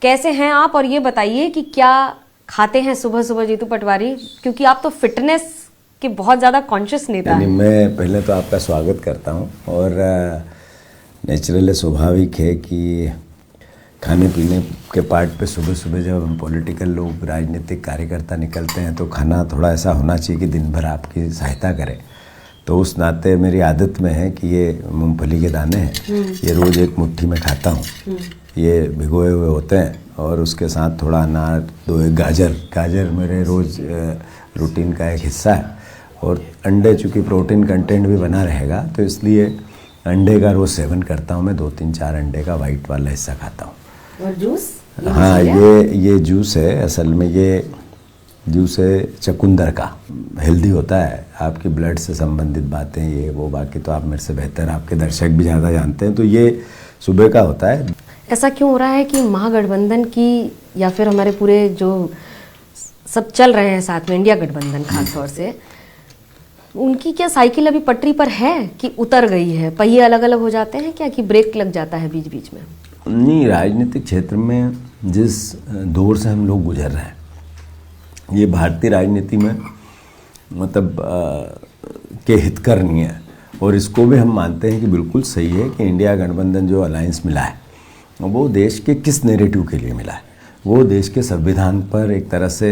कैसे हैं आप, और ये बताइए कि क्या खाते हैं सुबह सुबह जीतू पटवारी, क्योंकि आप तो फिटनेस के बहुत ज़्यादा कॉन्शियस नेता हैं। मैं पहले तो आपका स्वागत करता हूं और नेचुरल स्वाभाविक है कि खाने पीने के पार्ट पे सुबह सुबह जब हम पॉलिटिकल लोग राजनीतिक कार्यकर्ता निकलते हैं तो खाना थोड़ा ऐसा होना चाहिए कि दिन भर आपकी सहायता करे। तो उस नाते मेरी आदत में है कि ये मूंगफली के दाने हैं, ये रोज़ एक मुट्ठी में खाता हूँ। ये भिगोए हुए होते हैं और उसके साथ थोड़ा अनार, दो एक गाजर मेरे रोज़ रूटीन का एक हिस्सा है। और अंडे, चूँकि प्रोटीन कंटेंट भी बना रहेगा तो इसलिए अंडे का रोज़ सेवन करता हूँ मैं। 2-3-4 अंडे का वाइट वाला हिस्सा खाता हूँ। और जूस? हाँ, ये जूस है, असल में ये जूस है चुकंदर का। हेल्दी होता है, आपकी ब्लड से संबंधित बातें ये वो, बाकी तो आप मेरे से बेहतर, आपके दर्शक भी ज़्यादा जानते हैं। तो ये सुबह का होता है। ऐसा क्यों हो रहा है कि महागठबंधन की या फिर हमारे पूरे जो सब चल रहे हैं साथ में, इंडिया गठबंधन खास तौर से, उनकी क्या साइकिल अभी पटरी पर है कि उतर गई है? पहिए अलग अलग हो जाते हैं क्या, कि ब्रेक लग जाता है बीच बीच में? नहीं, राजनीतिक क्षेत्र में जिस दौर से हम लोग गुजर रहे हैं, ये भारतीय राजनीति में मतलब के हितकर नहीं है। और इसको भी हम मानते हैं कि बिल्कुल सही है कि इंडिया गठबंधन जो अलायंस मिला है वो देश के किस नैरेटिव के लिए मिला है। वो देश के संविधान पर एक तरह से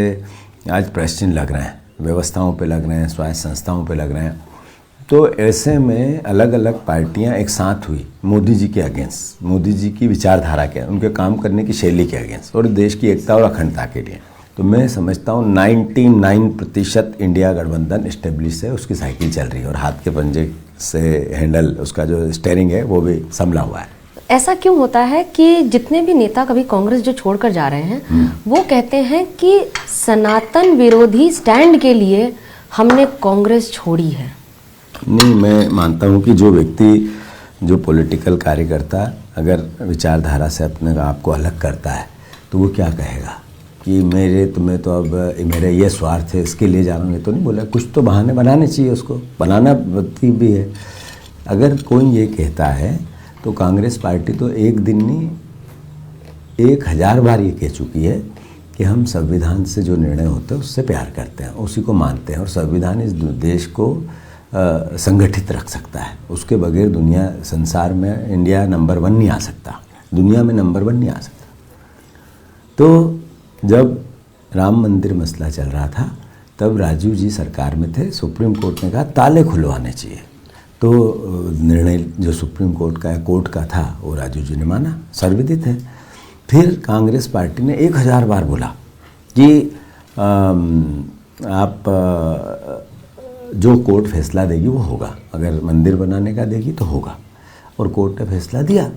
आज प्रश्न लग रहे हैं, व्यवस्थाओं पे लग रहे हैं, स्वायत्त संस्थाओं पे लग रहे हैं। तो ऐसे में अलग अलग पार्टियां एक साथ हुई मोदी जी के अगेंस्ट, मोदी जी की विचारधारा के, उनके काम करने की शैली के अगेंस्ट और देश की एकता और अखंडता के लिए। तो मैं समझता हूँ 99% इंडिया गठबंधन इस्टेब्लिश है, उसकी साइकिल चल रही है और हाथ के पंजे से हैंडल, उसका जो स्टेयरिंग है वो भी संभला हुआ है। ऐसा क्यों होता है कि जितने भी नेता कभी कांग्रेस जो छोड़कर जा रहे हैं वो कहते हैं कि सनातन विरोधी स्टैंड के लिए हमने कांग्रेस छोड़ी है? नहीं, मैं मानता हूँ कि जो व्यक्ति, जो पॉलिटिकल कार्यकर्ता अगर विचारधारा से अपने आप को अलग करता है तो वो क्या कहेगा कि तुम्हें तो अब मेरा ये स्वार्थ है, इसके लिए जा रहा हूँ। ये तो नहीं बोला, कुछ तो बहाने बनाने चाहिए, उसको बनाना भी है। अगर कोई ये कहता है तो कांग्रेस पार्टी तो एक दिन नहीं 1000 बार ये कह चुकी है कि हम संविधान से जो निर्णय होते हैं उससे प्यार करते हैं, उसी को मानते हैं और संविधान इस देश को संगठित रख सकता है। उसके बगैर दुनिया, संसार में इंडिया नंबर 1 नहीं आ सकता, दुनिया में नंबर 1 नहीं आ सकता। तो जब राम मंदिर मसला चल रहा था तब राजीव जी सरकार में थे, सुप्रीम कोर्ट ने कहा ताले खुलवाने चाहिए। तो निर्णय जो सुप्रीम कोर्ट का था वो राजीव जी ने माना, सर्वविदित है। फिर कांग्रेस पार्टी ने 1000 बार बोला कि आप जो कोर्ट फैसला देगी वो होगा, अगर मंदिर बनाने का देगी तो होगा, और कोर्ट ने फैसला दिया।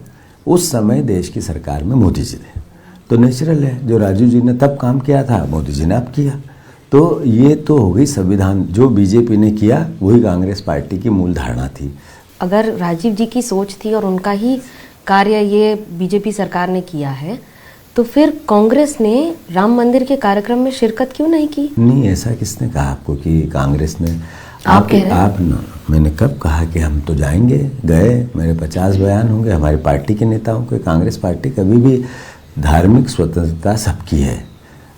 उस समय देश की सरकार में मोदी जी थे, तो नेचुरल है जो राजीव जी ने तब काम किया था मोदी जी ने अब किया। तो ये तो हो गई संविधान, जो बीजेपी ने किया वही कांग्रेस पार्टी की मूल धारणा थी। अगर राजीव जी की सोच थी और उनका ही कार्य ये बीजेपी सरकार ने किया है, तो फिर कांग्रेस ने राम मंदिर के कार्यक्रम में शिरकत क्यों नहीं की? नहीं, ऐसा किसने कहा आपको कि कांग्रेस ने? आप कह रहे हैं। आप ना, मैंने कब कहा कि हम तो जाएंगे, गए, मेरे 50 बयान होंगे हमारी पार्टी के नेताओं के। कांग्रेस पार्टी कभी भी, धार्मिक स्वतंत्रता सबकी है।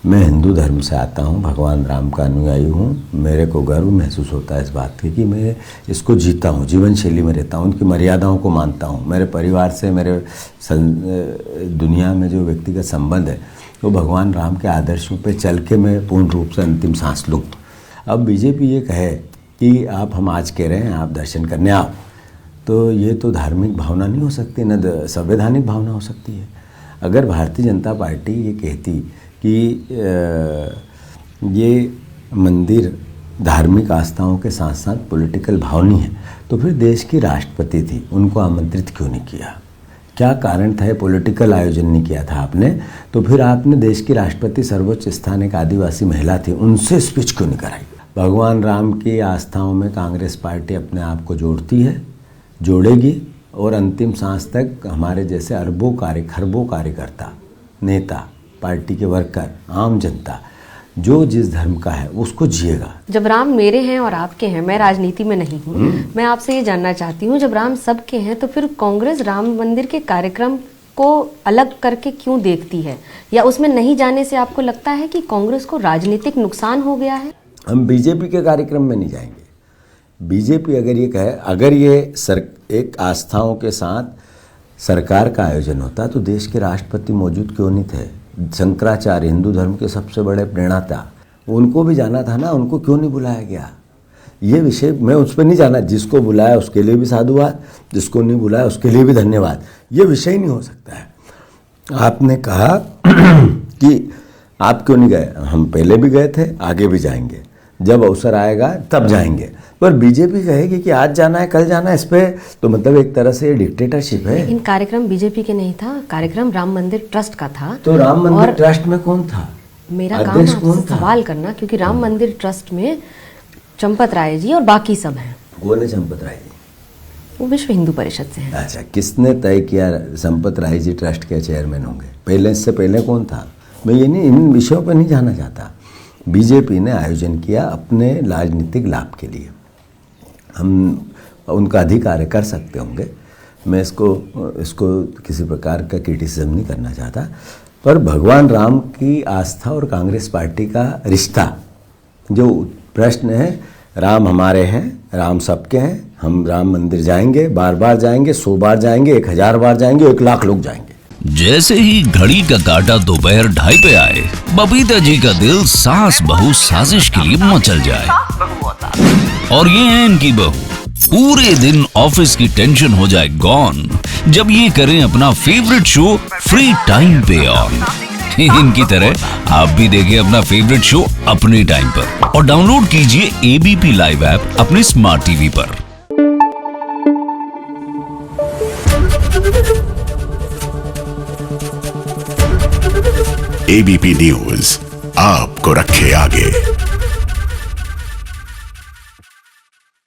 मैं हिंदू धर्म से आता हूँ, भगवान राम का अनुयायी हूँ। मेरे को गर्व महसूस होता है इस बात की कि मैं इसको जीता हूँ, जीवन शैली में रहता हूँ, उनकी मर्यादाओं को मानता हूँ। मेरे परिवार से, मेरे दुनिया में जो व्यक्तिगत संबंध है वो भगवान राम के आदर्शों पे चल के मैं पूर्ण रूप से अंतिम सांस लूँ। अब बीजेपी ये कहे कि हम आज कह रहे हैं आप दर्शन करने आओ, तो ये तो धार्मिक भावना नहीं हो सकती, न संवैधानिक भावना हो सकती है। अगर भारतीय जनता पार्टी ये कहती कि ये मंदिर धार्मिक आस्थाओं के साथ साथ पॉलिटिकल भाव नहीं है, तो फिर देश की राष्ट्रपति थी, उनको आमंत्रित क्यों नहीं किया? क्या कारण था? पॉलिटिकल आयोजन नहीं किया था आपने, तो फिर आपने देश की राष्ट्रपति, सर्वोच्च स्थान एक आदिवासी महिला थी, उनसे स्पीच क्यों नहीं कराई? भगवान राम की आस्थाओं में कांग्रेस पार्टी अपने आप को जोड़ती है, जोड़ेगी, और अंतिम सांस तक हमारे जैसे खरबों कार्यकर्ता, नेता, पार्टी के वर्कर, आम जनता जो जिस धर्म का है उसको जिएगा। जब राम मेरे हैं और आपके हैं, मैं राजनीति में नहीं हूँ, मैं आपसे ये जानना चाहती हूँ, जब राम सबके हैं तो फिर कांग्रेस राम मंदिर के कार्यक्रम को अलग करके क्यों देखती है, या उसमें नहीं जाने से आपको लगता है कि कांग्रेस को राजनीतिक नुकसान हो गया है? हम बीजेपी के कार्यक्रम में नहीं जाएंगे। बीजेपी अगर ये कहे, अगर ये एक आस्थाओं के साथ सरकार का आयोजन होता तो देश के राष्ट्रपति मौजूद क्यों नहीं थे? शंकराचार्य हिंदू धर्म के सबसे बड़े प्रेरणाता, उनको भी जाना था ना, उनको क्यों नहीं बुलाया गया? ये विषय मैं उस पर नहीं जाना। जिसको बुलाया उसके लिए भी साधुवाद, जिसको नहीं बुलाया उसके लिए भी धन्यवाद। ये विषय नहीं हो सकता है। आपने कहा कि आप क्यों नहीं गए, हम पहले भी गए थे, आगे भी जाएंगे, जब अवसर आएगा तब जाएंगे। पर बीजेपी कहेगी कि आज जाना है कल जाना है, इस पे तो मतलब एक तरह से डिक्टेटरशिप है। लेकिन कार्यक्रम बीजेपी के नहीं था, कार्यक्रम राम मंदिर ट्रस्ट का था। तो राम मंदिर ट्रस्ट में कौन था? मेरा काम आपसे सवाल करना, क्योंकि राम मंदिर ट्रस्ट में चंपत राय जी और बाकी सब हैं। कौन है चंपत राय जी? वो विश्व हिंदू परिषद से हैं। अच्छा, किसने तय किया चंपत राय जी ट्रस्ट के चेयरमैन होंगे? पहले, इससे पहले कौन था? मैं ये नहीं, इन विषयों पर नहीं जाना चाहता। बीजेपी ने आयोजन किया अपने राजनीतिक लाभ के लिए, हम उनका अधिकार कर सकते होंगे। मैं इसको किसी प्रकार का क्रिटिसिज्म नहीं करना चाहता। पर भगवान राम की आस्था और कांग्रेस पार्टी का रिश्ता, जो प्रश्न है, राम हमारे हैं, राम सबके हैं, हम राम मंदिर जाएंगे, बार बार जाएंगे, 100 बार जाएंगे, 1000 बार जाएंगे, 1 लाख लोग जाएंगे। जैसे ही घड़ी का काटा दोपहर 2:30 पे आए, बबीता जी का दिल सास बहू साजिश के लिए मचल जाए। और ये है इनकी बहू, पूरे दिन ऑफिस की टेंशन हो जाए गॉन जब ये करें अपना फेवरेट शो फ्री टाइम पे ऑन। इनकी तरह आप भी देखें अपना फेवरेट शो अपने टाइम पर और डाउनलोड कीजिए एबीपी लाइव ऐप अपने स्मार्ट टीवी पर। एबीपी न्यूज आपको रखे आगे।